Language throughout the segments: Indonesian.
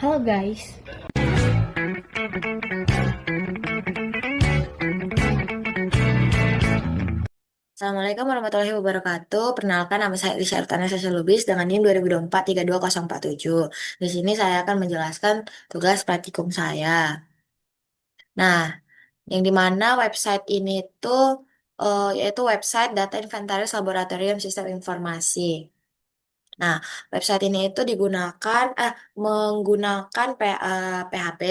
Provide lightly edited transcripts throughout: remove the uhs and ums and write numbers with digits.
Halo guys, Assalamualaikum warahmatullahi wabarakatuh. Perkenalkan nama saya Lisha Artana Lubis dengan NIM 2024 32047. Di sini saya akan menjelaskan tugas praktikum saya. Nah, yang dimana website ini tuh yaitu website Data Inventaris Laboratorium Sistem Informasi. Nah, website ini itu menggunakan PHP,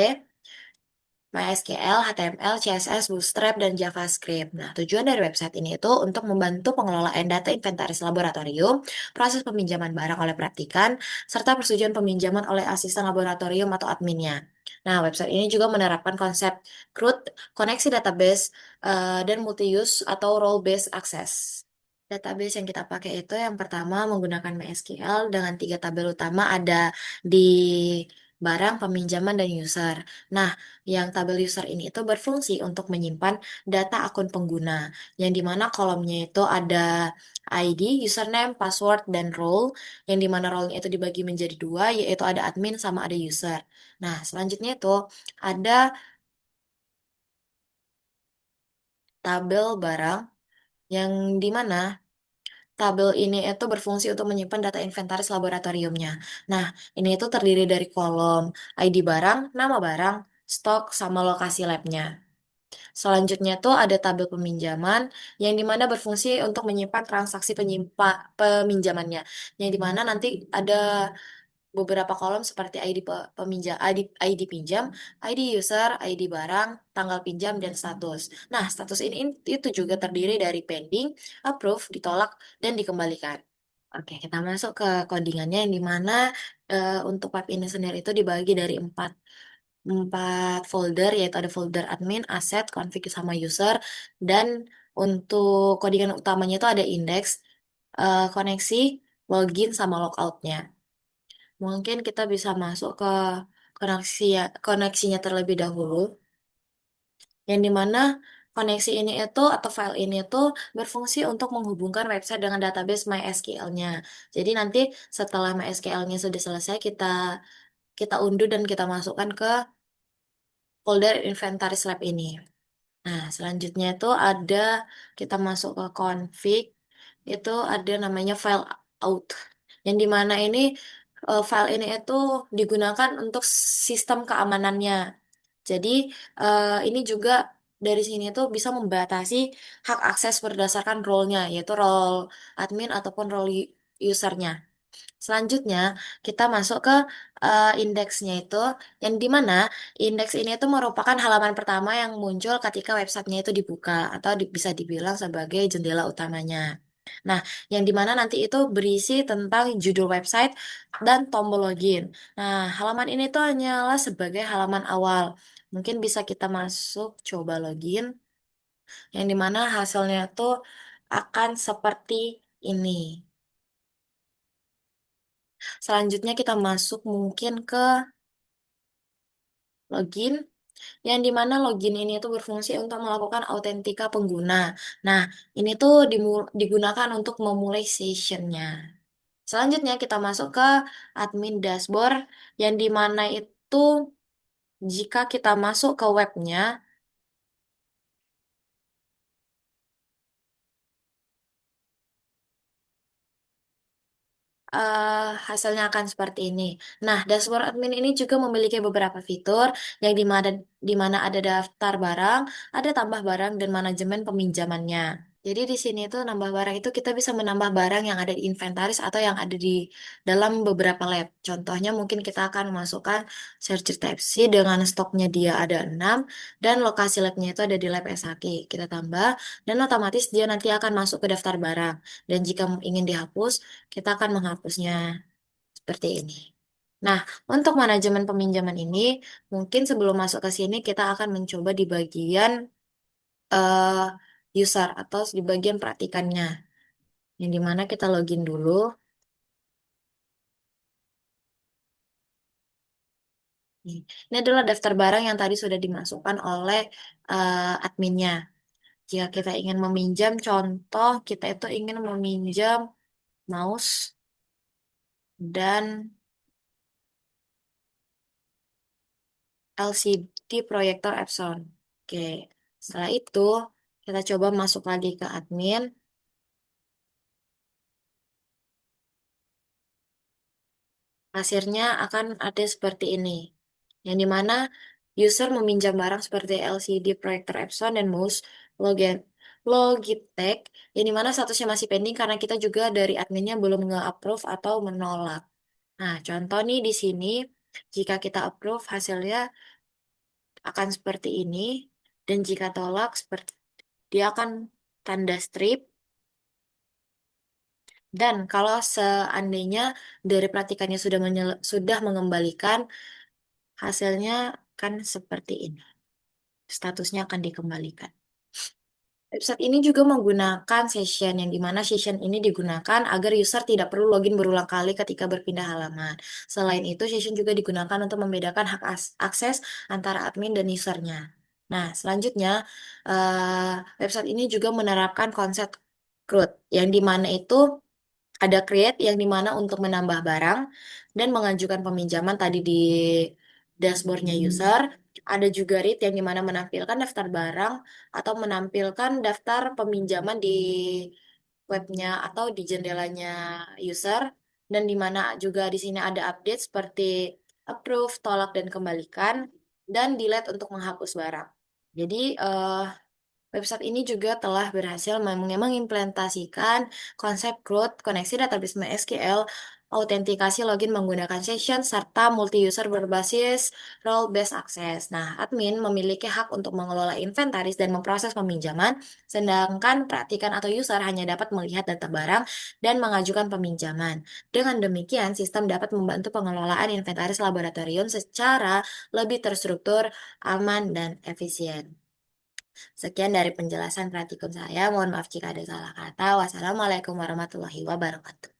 MySQL, HTML, CSS, Bootstrap, dan JavaScript. Nah, tujuan dari website ini itu untuk membantu pengelolaan data inventaris laboratorium, proses peminjaman barang oleh praktikan, serta persetujuan peminjaman oleh asisten laboratorium atau adminnya. Nah, website ini juga menerapkan konsep CRUD, koneksi database, dan multi-use atau role-based access. Database yang kita pakai itu yang pertama menggunakan MySQL dengan tiga tabel utama ada di barang, peminjaman, dan user. Nah, yang tabel user ini itu berfungsi untuk menyimpan data akun pengguna, yang dimana kolomnya itu ada ID, username, password, dan role, yang dimana role-nya itu dibagi menjadi dua, yaitu ada admin sama ada user. Nah, selanjutnya itu ada tabel barang, yang dimana tabel ini itu berfungsi untuk menyimpan data inventaris laboratoriumnya. Nah, ini itu terdiri dari kolom ID barang, nama barang, stok, sama lokasi labnya. Selanjutnya tuh ada tabel peminjaman yang dimana berfungsi untuk menyimpan transaksi peminjamannya. Yang dimana nanti ada beberapa kolom seperti peminjam, ID pinjam, ID user, ID barang, tanggal pinjam, dan status. Nah, status ini itu juga terdiri dari pending, approve, ditolak, dan dikembalikan. Oke, kita masuk ke codingannya yang dimana untuk web ini sendiri itu dibagi dari empat folder, yaitu ada folder admin, asset, config, sama user. Dan untuk codingan utamanya itu ada index, koneksi, login, sama logoutnya. Mungkin kita bisa masuk ke koneksinya terlebih dahulu, yang dimana koneksi ini itu atau file ini itu berfungsi untuk menghubungkan website dengan database MySQL-nya. Jadi nanti setelah MySQL-nya sudah selesai, kita unduh dan kita masukkan ke folder inventaris lab ini. Nah, selanjutnya itu ada kita masuk ke config, itu ada namanya file out. Yang dimana ini file ini itu digunakan untuk sistem keamanannya. Jadi ini juga dari sini tuh bisa membatasi hak akses berdasarkan role-nya, yaitu role admin ataupun role usernya. Selanjutnya, kita masuk ke indeksnya itu, yang dimana indeks ini itu merupakan halaman pertama yang muncul ketika websitenya itu dibuka, atau bisa dibilang sebagai jendela utamanya. Nah, yang dimana nanti itu berisi tentang judul website dan tombol login. Nah, halaman ini tuh hanyalah sebagai halaman awal. Mungkin bisa kita masuk, coba login, yang dimana hasilnya tuh akan seperti ini. Selanjutnya kita masuk mungkin ke login, yang dimana login ini tuh berfungsi untuk melakukan autentika pengguna. Nah, ini tuh digunakan untuk memulai sessionnya. Selanjutnya kita masuk ke admin dashboard, yang dimana itu jika kita masuk ke webnya, hasilnya akan seperti ini. Nah, dashboard admin ini juga memiliki beberapa fitur yang di mana ada daftar barang, ada tambah barang, dan manajemen peminjamannya. Jadi di sini tuh nambah barang itu kita bisa menambah barang yang ada di inventaris atau yang ada di dalam beberapa lab. Contohnya mungkin kita akan memasukkan searcher type C dengan stoknya dia ada 6 dan lokasi labnya itu ada di lab SHQ. Kita tambah dan otomatis dia nanti akan masuk ke daftar barang. Dan jika ingin dihapus, kita akan menghapusnya seperti ini. Nah, untuk manajemen peminjaman ini, mungkin sebelum masuk ke sini kita akan mencoba di bagian eh, user atau di bagian praktikannya, yang dimana kita login dulu. Nih, ini adalah daftar barang yang tadi sudah dimasukkan oleh adminnya. Jika kita ingin meminjam, contoh kita itu ingin meminjam mouse dan LCD proyektor Epson. Oke, setelah itu kita coba masuk lagi ke admin. Hasilnya akan ada seperti ini, yang dimana user meminjam barang seperti LCD proyektor Epson dan mouse Logitech, yang dimana statusnya masih pending karena kita juga dari adminnya belum nge-approve atau menolak. Nah, contoh nih di sini, jika kita approve hasilnya akan seperti ini, dan jika tolak seperti dia akan tanda strip. Dan kalau seandainya dari pelatihannya sudah mengembalikan, hasilnya kan seperti ini. Statusnya akan dikembalikan. Website ini juga menggunakan session, yang dimana session ini digunakan agar user tidak perlu login berulang kali ketika berpindah halaman. Selain itu, session juga digunakan untuk membedakan hak akses antara admin dan usernya. Nah, selanjutnya, website ini juga menerapkan konsep CRUD, yang dimana itu ada create yang dimana untuk menambah barang dan mengajukan peminjaman tadi di dashboardnya user. Ada juga read yang dimana menampilkan daftar barang atau menampilkan daftar peminjaman di webnya atau di jendelanya user. Dan dimana juga di sini ada update seperti approve, tolak, dan kembalikan. Dan delete untuk menghapus barang. Jadi, website ini juga telah berhasil mengimplementasikan konsep growth, koneksi database MySQL, autentikasi login menggunakan session, serta multi-user berbasis role-based access. Nah, admin memiliki hak untuk mengelola inventaris dan memproses peminjaman, sedangkan praktikan atau user hanya dapat melihat data barang dan mengajukan peminjaman. Dengan demikian, sistem dapat membantu pengelolaan inventaris laboratorium secara lebih terstruktur, aman, dan efisien. Sekian dari penjelasan praktikum saya. Mohon maaf jika ada salah kata. Wassalamualaikum warahmatullahi wabarakatuh.